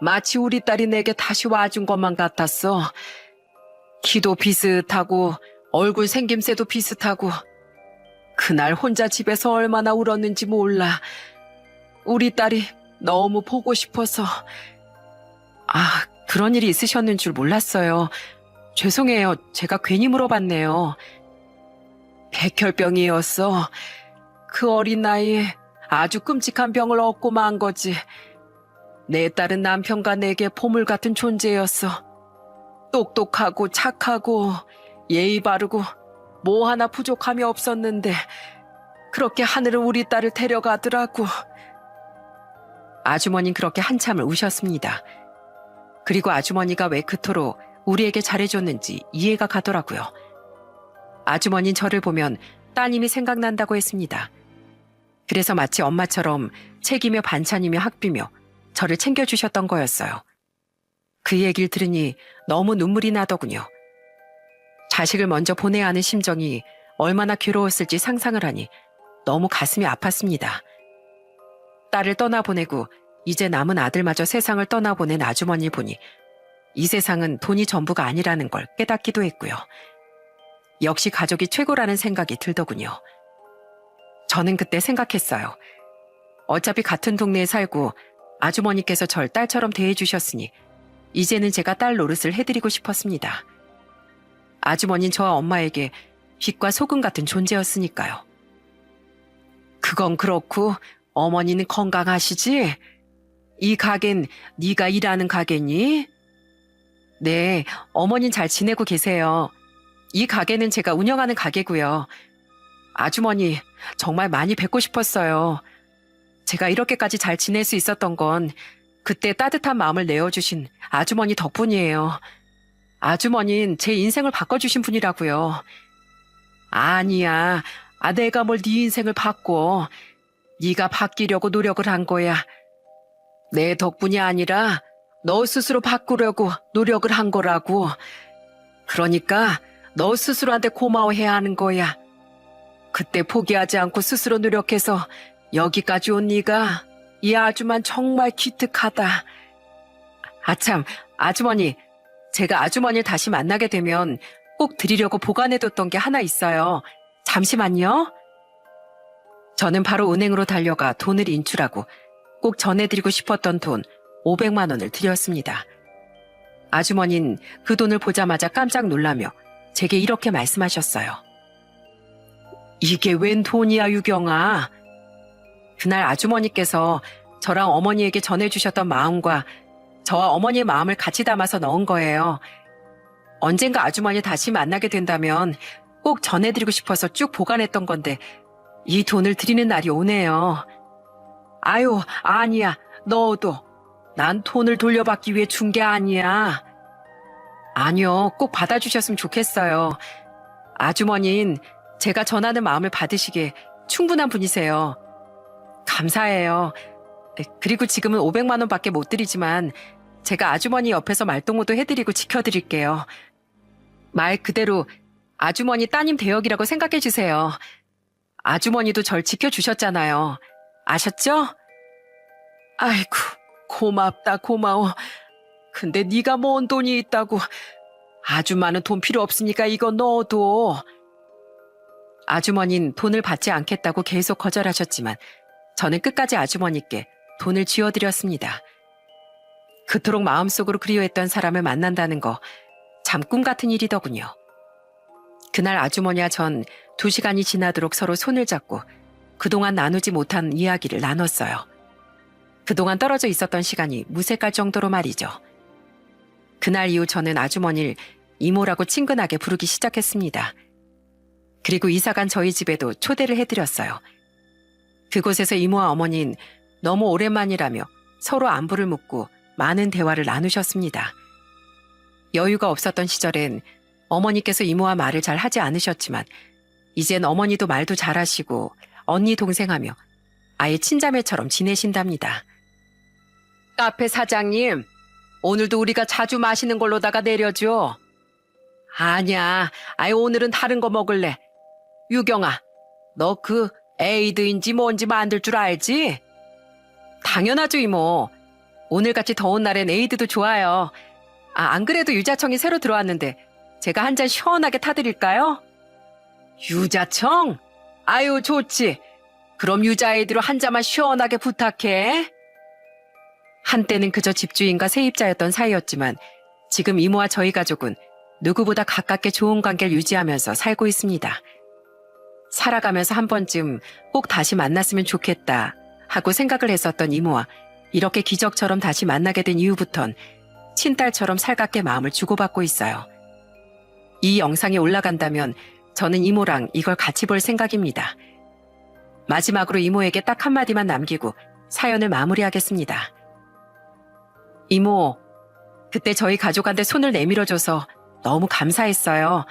마치 우리 딸이 내게 다시 와준 것만 같았어. 키도 비슷하고 얼굴 생김새도 비슷하고 그날 혼자 집에서 얼마나 울었는지 몰라. 우리 딸이 너무 보고 싶어서. 아, 그런 일이 있으셨는 줄 몰랐어요. 죄송해요. 제가 괜히 물어봤네요. 백혈병이었어. 그 어린 나이에 아주 끔찍한 병을 얻고 만 거지. 내 딸은 남편과 내게 보물 같은 존재였어. 똑똑하고 착하고 예의 바르고 뭐 하나 부족함이 없었는데 그렇게 하늘은 우리 딸을 데려가더라고. 아주머니는 그렇게 한참을 우셨습니다. 그리고 아주머니가 왜 그토록 우리에게 잘해줬는지 이해가 가더라고요. 아주머니는 저를 보면 따님이 생각난다고 했습니다. 그래서 마치 엄마처럼 책이며 반찬이며 학비며 저를 챙겨주셨던 거였어요. 그 얘기를 들으니 너무 눈물이 나더군요. 자식을 먼저 보내야 하는 심정이 얼마나 괴로웠을지 상상을 하니 너무 가슴이 아팠습니다. 딸을 떠나보내고 이제 남은 아들마저 세상을 떠나보낸 아주머니 보니 이 세상은 돈이 전부가 아니라는 걸 깨닫기도 했고요. 역시 가족이 최고라는 생각이 들더군요. 저는 그때 생각했어요. 어차피 같은 동네에 살고 아주머니께서 절 딸처럼 대해주셨으니 이제는 제가 딸 노릇을 해드리고 싶었습니다. 아주머니는 저와 엄마에게 빛과 소금 같은 존재였으니까요. 그건 그렇고 어머니는 건강하시지? 이 가겐 네가 일하는 가게니? 네, 어머닌 잘 지내고 계세요. 이 가게는 제가 운영하는 가게고요. 아주머니, 정말 많이 뵙고 싶었어요. 제가 이렇게까지 잘 지낼 수 있었던 건 그때 따뜻한 마음을 내어주신 아주머니 덕분이에요. 아주머니는 제 인생을 바꿔주신 분이라고요. 아니야, 내가 뭘 네 인생을 바꿔. 네가 바뀌려고 노력을 한 거야. 내 덕분이 아니라 너 스스로 바꾸려고 노력을 한 거라고. 그러니까 너 스스로한테 고마워해야 하는 거야. 그때 포기하지 않고 스스로 노력해서 여기까지 온 네가 이 아주만 정말 기특하다. 아참, 아주머니, 제가 아주머니를 다시 만나게 되면 꼭 드리려고 보관해뒀던 게 하나 있어요. 잠시만요. 저는 바로 은행으로 달려가 돈을 인출하고 꼭 전해드리고 싶었던 돈 500만 원을 드렸습니다. 아주머니는 그 돈을 보자마자 깜짝 놀라며 제게 이렇게 말씀하셨어요. 이게 웬 돈이야, 유경아? 그날 아주머니께서 저랑 어머니에게 전해주셨던 마음과 저와 어머니의 마음을 같이 담아서 넣은 거예요. 언젠가 아주머니 다시 만나게 된다면 꼭 전해드리고 싶어서 쭉 보관했던 건데 이 돈을 드리는 날이 오네요. 아유, 아니야. 너도. 난 돈을 돌려받기 위해 준 게 아니야. 아니요, 꼭 받아주셨으면 좋겠어요. 아주머니는 제가 전하는 마음을 받으시기에 충분한 분이세요. 감사해요. 그리고 지금은 500만 원밖에 못 드리지만 제가 아주머니 옆에서 말동무도 해드리고 지켜드릴게요. 말 그대로 아주머니 따님 대역이라고 생각해 주세요. 아주머니도 절 지켜주셨잖아요. 아셨죠? 아이고, 고맙다, 고마워. 근데 네가 뭔 돈이 있다고. 아주 많은 돈 필요 없으니까 이거 넣어둬. 아주머니는 돈을 받지 않겠다고 계속 거절하셨지만 저는 끝까지 아주머니께 돈을 쥐어드렸습니다. 그토록 마음속으로 그리워했던 사람을 만난다는 거 참 꿈 같은 일이더군요. 그날 아주머니와 전 2시간이 지나도록 서로 손을 잡고 그동안 나누지 못한 이야기를 나눴어요. 그동안 떨어져 있었던 시간이 무색할 정도로 말이죠. 그날 이후 저는 아주머니를 이모라고 친근하게 부르기 시작했습니다. 그리고 이사간 저희 집에도 초대를 해드렸어요. 그곳에서 이모와 어머니는 너무 오랜만이라며 서로 안부를 묻고 많은 대화를 나누셨습니다. 여유가 없었던 시절엔 어머니께서 이모와 말을 잘 하지 않으셨지만 이젠 어머니도 말도 잘하시고 언니 동생하며 아예 친자매처럼 지내신답니다. 카페 사장님, 오늘도 우리가 자주 마시는 걸로다가 내려줘. 아니야, 오늘은 다른 거 먹을래. 유경아, 너 그 에이드인지 뭔지 만들 줄 알지? 당연하죠, 이모. 오늘같이 더운 날엔 에이드도 좋아요. 안 그래도 유자청이 새로 들어왔는데 제가 한 잔 시원하게 타드릴까요? 유자청? 아유, 좋지. 그럼 유자에이드로 한 잔만 시원하게 부탁해. 한때는 그저 집주인과 세입자였던 사이였지만 지금 이모와 저희 가족은 누구보다 가깝게 좋은 관계를 유지하면서 살고 있습니다. 살아가면서 한 번쯤 꼭 다시 만났으면 좋겠다 하고 생각을 했었던 이모와 이렇게 기적처럼 다시 만나게 된 이후부턴 친딸처럼 살갑게 마음을 주고받고 있어요. 이 영상이 올라간다면 저는 이모랑 이걸 같이 볼 생각입니다. 마지막으로 이모에게 딱 한마디만 남기고 사연을 마무리하겠습니다. 이모, 그때 저희 가족한테 손을 내밀어줘서 너무 감사했어요.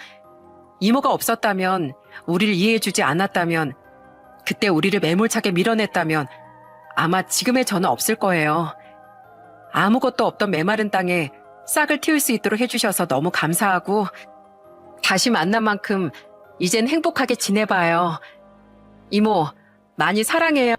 이모가 없었다면, 우리를 이해해주지 않았다면, 그때 우리를 매몰차게 밀어냈다면 아마 지금의 저는 없을 거예요. 아무것도 없던 메마른 땅에 싹을 틔울 수 있도록 해주셔서 너무 감사하고 다시 만난 만큼 이젠 행복하게 지내봐요. 이모, 많이 사랑해요.